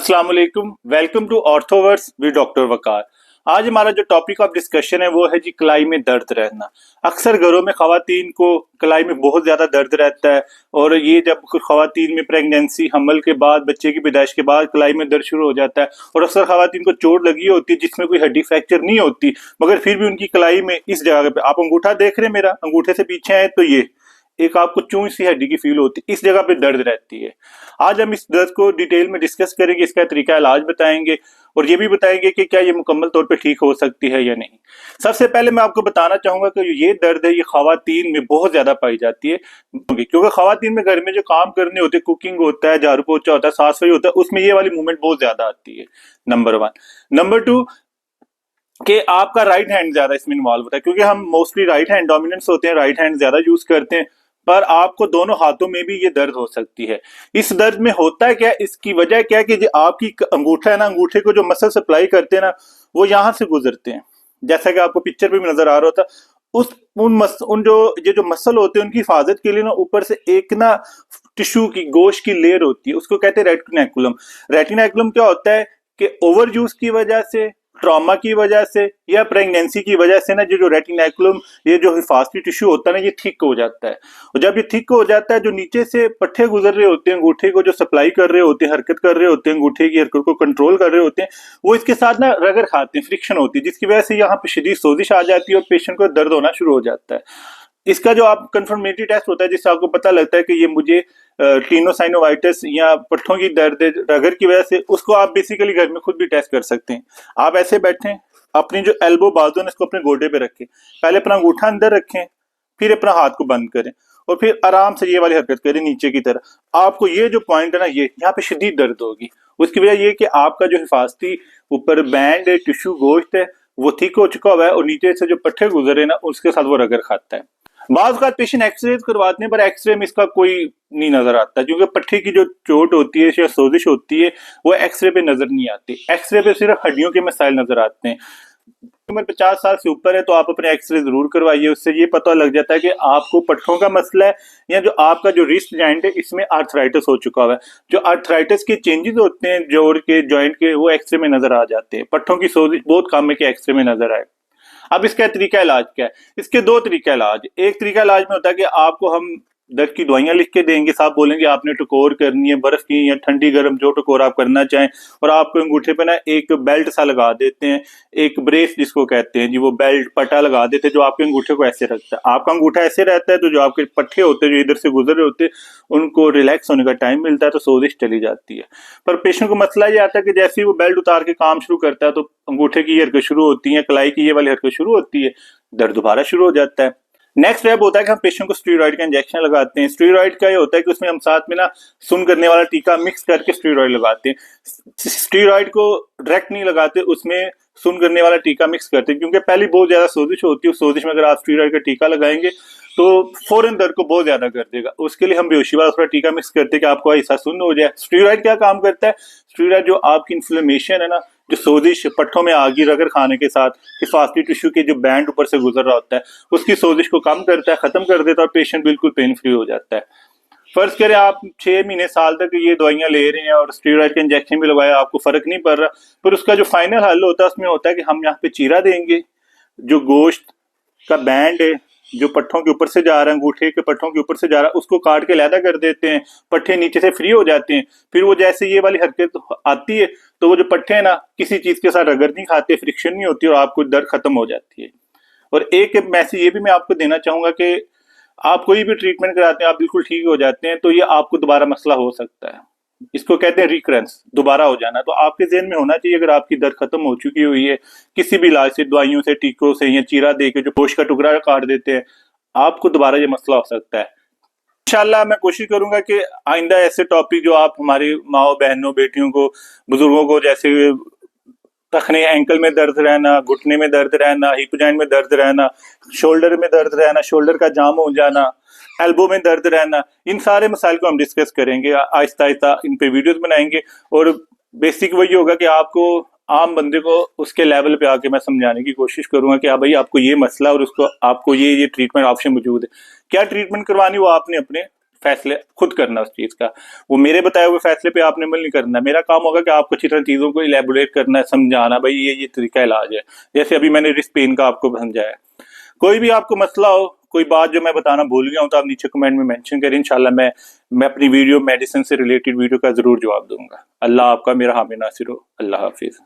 अस्सलाम वालेकुम, welcome to ऑर्थोवर्स with doctor वकार। आज हमारा जो टॉपिक ऑफ डिस्कशन है वो है जी कलाई में दर्द रहना। अक्सर घरों में खवातीन को कलाई में बहुत ज्यादा दर्द रहता है और ये जब खवातीन में प्रेगनेंसी हमल के बाद बच्चे की पैदाइश के बाद कलाई में दर्द शुरू हो जाता है और अक्सर खवातीन को चोट लगी होती है जिसमें कोई हड्डी फ्रैक्चर नहीं होती, मगर फिर भी उनकी कलाई में इस जगह पे आप अंगूठा देख रहे हैं, मेरा अंगूठे से पीछे है तो ये एक आपको चूई सी हड्डी की फील होती है, इस जगह पे दर्द रहती है। आज हम इस दर्द को डिटेल में डिस्कस करेंगे, इसका तरीका इलाज बताएंगे और ये भी बताएंगे कि क्या ये मुकम्मल तौर पे ठीक हो सकती है या नहीं। सबसे पहले मैं आपको बताना चाहूंगा कि ये दर्द है ये खवातीन में बहुत ज्यादा पाई जाती है, क्योंकि खवातीन में घर में जो काम करने होते हैं, कुकिंग होता है, झाड़ू पोछा होता है, साफ सफाई होता है, उसमें ये वाली मूवमेंट बहुत ज्यादा आती है। नंबर 1। नंबर 2 कि आपका राइट हैंड ज्यादा इसमें इन्वॉल्व होता है, क्योंकि हम मोस्टली राइट हैंड डोमिनेंस होते हैं, राइट हैंड ज्यादा यूज करते हैं, पर आपको दोनों हाथों में भी ये दर्द हो सकती है। इस दर्द में होता है क्या, इसकी वजह क्या है कि जो आपकी अंगूठा है ना, अंगूठे को जो मसल सप्लाई करते हैं ना, वो यहां से गुजरते हैं, जैसा कि आपको पिक्चर पे भी नजर आ रहा होता। उन जो ये जो मसल होते हैं उनकी हिफाजत के लिए ना ऊपर से एक ना टिश्यू की गोश्त की लेयर होती है, उसको कहते हैं रेटिनाकुलम। रेटिनाकुलम क्या होता है कि ओवर यूज की वजह से, ट्रॉमा की वजह से या प्रेगनेंसी की वजह से ना जो रेटिनाकुलम, ये जो हिफाजती टिश्यू होता है ना, ये थिक हो जाता है। और जब ये थिक हो जाता है, जो नीचे से पट्टे गुजर रहे होते हैं अंगूठे को, जो सप्लाई कर रहे होते हैं, हरकत कर रहे होते हैं, अंगूठे की हरकत को कंट्रोल कर रहे होते हैं, वो इसके साथ ना रगड़ खाते हैं, फ्रिक्शन होती है, जिसकी वजह से यहाँ पे शदीद सोजिश आ जाती है और पेशेंट को दर्द होना शुरू हो जाता है। इसका जो आप कंफर्मेटरी टेस्ट होता है जिससे आपको पता लगता है कि ये मुझे टीनोसाइनोवाइटिस या पट्ठों की दर्द रगर की वजह से, उसको आप बेसिकली घर में खुद भी टेस्ट कर सकते हैं। आप ऐसे बैठें, अपनी जो एल्बो बाजू है इसको अपने गोडे पे रखें, पहले अपना अंगूठा अंदर रखें, फिर अपना हाथ को बंद करें और फिर आराम से ये वाली हरकत करें नीचे की तरफ। आपको ये जो पॉइंट है ना, ये यहाँ पे शदीद दर्द होगी। उसकी वजह ये कि आपका जो हिफाजती ऊपर बैंड है, टिश्यू गोश्त है, वो थिक हो चुका हुआ है और नीचे से जो पट्टे गुजरे ना उसके साथ वो रगड़ खाता है। बाज़ का पेशेंट एक्सरे करवाते हैं, पर एक्सरे में इसका कोई नहीं नजर आता, क्योंकि पट्टे की जो चोट होती है या सोजिश होती है वो एक्सरे पे नजर नहीं आती। एक्सरे पे सिर्फ हड्डियों के मसाइल नजर आते हैं। उम्र 50 साल से ऊपर है तो आप अपने एक्सरे जरूर करवाइए, उससे ये पता लग जाता है कि आपको पट्टों का मसला है या जो आपका जो रिस्ट जॉइंट है इसमें आर्थराइटिस हो चुका हुआ है। जो आर्थराइटिस के चेंजेस होते हैं जोड़ के, जॉइंट के, वो एक्सरे में नजर आ जाते हैं। पट्टों की सोजिश बहुत कम है कि एक्सरे में नजर आए। अब इसका तरीका इलाज क्या है? इसके दो तरीका इलाज। एक तरीका इलाज में होता है कि आपको हम दर्द की दवाइयां लिख के देंगे, साहब बोलेंगे आपने टकोर करनी है, बर्फ की या ठंडी गर्म जो टकोर आप करना चाहें, और आपको अंगूठे पे ना एक बेल्ट सा लगा देते हैं, एक ब्रेस जिसको कहते हैं जी, वो बेल्ट पट्टा लगा देते हैं जो आपके अंगूठे को ऐसे रखता है। आपका अंगूठा ऐसे रहता है तो जो आपके पट्टे होते हैं जो इधर से गुजर रहे होते हैं उनको रिलैक्स होने का टाइम मिलता है तो सोजिश चली जाती है। पर पेशेंट को मसला ये आता है कि जैसे ही वो बेल्ट उतार के काम शुरू करता है तो अंगूठे की ये हरकत शुरू होती है, कलाई की ये वाली हरकत शुरू होती है, दर्द दोबारा शुरू हो जाता है। नेक्स्ट स्टेप होता है कि हम पेशेंट को स्टेरॉइड का इंजेक्शन लगाते हैं। स्टेरॉइड का ये होता है कि उसमें हम साथ में ना सुन करने वाला टीका मिक्स करके स्टेरॉइड लगाते हैं। स्टेरॉइड को डायरेक्ट नहीं लगाते, उसमें सुन करने वाला टीका मिक्स करते हैं, क्योंकि पहले बहुत ज्यादा सोजिश होती है। उस सोजिश में अगर आप स्टेरॉइड का टीका लगाएंगे तो फौरन दर्द को बहुत ज्यादा कर देगा। उसके लिए हम बेहोशी वाला थोड़ा टीका मिक्स करते हैं कि आपको ऐसा सुन हो जाए। स्टेरॉइड क्या काम करता है? स्टेरॉइड जो आपकी इन्फ्लेमेशन है ना, जो सोजिश पट्टों में आगी रगड़ खाने के साथ हिफाजती टिश्यू के जो बैंड ऊपर से गुजर रहा होता है उसकी सोजिश को कम करता है, खत्म कर देता है और पेशेंट बिल्कुल पेन फ्री हो जाता है। फर्ज करें आप 6 महीने साल तक ये दवाइयां ले रहे हैं और स्टेरॉइड का इंजेक्शन भी लगाया, आपको फर्क नहीं पड़ रहा, पर उसका जो फाइनल हल होता है उसमें होता है कि हम यहाँ पे चीरा देंगे, जो गोश्त का बैंड है जो पट्टों के ऊपर से जा रहा है, अंगूठे के पट्टों के ऊपर से जा रहा है, उसको काट के अलहदा कर देते हैं, पट्टे नीचे से फ्री हो जाते हैं। फिर वो जैसे ये वाली हरकत आती है तो वो जो पट्टे हैं ना किसी चीज के साथ रगड़ नहीं खाते, फ्रिक्शन नहीं होती और आपको दर्द खत्म हो जाती है। और एक मैसेज ये भी मैं आपको देना चाहूंगा कि आप कोई भी ट्रीटमेंट कराते हैं, आप बिल्कुल ठीक हो जाते हैं तो ये आपको दोबारा मसला हो सकता है। इसको कहते हैं रिकरेंस, दोबारा हो जाना। तो आपके ज़हन में होना चाहिए अगर आपकी दर्द खत्म हो चुकी हुई है किसी भी इलाज से, दवाइयों से, टीकों से या चीरा दे के जो गोश्त का टुकड़ा काट देते हैं, आपको दोबारा ये मसला हो सकता है। इंशाल्लाह मैं कोशिश करूंगा कि आइंदा ऐसे टॉपिक जो आप हमारी माओ बहनों बेटियों को, बुजुर्गों को, जैसे टखने एंकल में दर्द रहना, घुटने में दर्द रहना, हिप जॉइंट में दर्द रहना, शोल्डर में दर्द रहना, शोल्डर का जाम हो जाना, एल्बो में दर्द रहना, इन सारे मसाइल को हम डिस्कस करेंगे। आहिस्ता आहिस्ता इन पे वीडियोस बनाएंगे और बेसिक वही होगा कि आपको आम बंदे को उसके लेवल पे आके मैं समझाने की कोशिश करूंगा कि हाँ भाई आपको ये मसला और उसको आपको ये ट्रीटमेंट ऑप्शन मौजूद है। क्या ट्रीटमेंट करवानी वो आपने अपने फैसले खुद करना उस चीज का। वो मेरे बताए हुए फैसले पे आपने अमल नहीं करना। मेरा काम होगा कि आपको अच्छी तरह चीजों को इलेबोरेट करना है, समझाना, भाई ये तरीका इलाज है। जैसे अभी मैंने रिस्ट पेन का आपको समझाया। कोई भी आपको मसला हो, कोई बात जो मैं बताना भूल गया हूं, तो आप नीचे कमेंट में मेंशन करें। इंशाल्लाह मैं अपनी वीडियो मेडिसिन से रिलेटेड वीडियो का जरूर जवाब दूंगा। अल्लाह आपका मेरा हामी नासिर हो। अल्लाह हाफिज।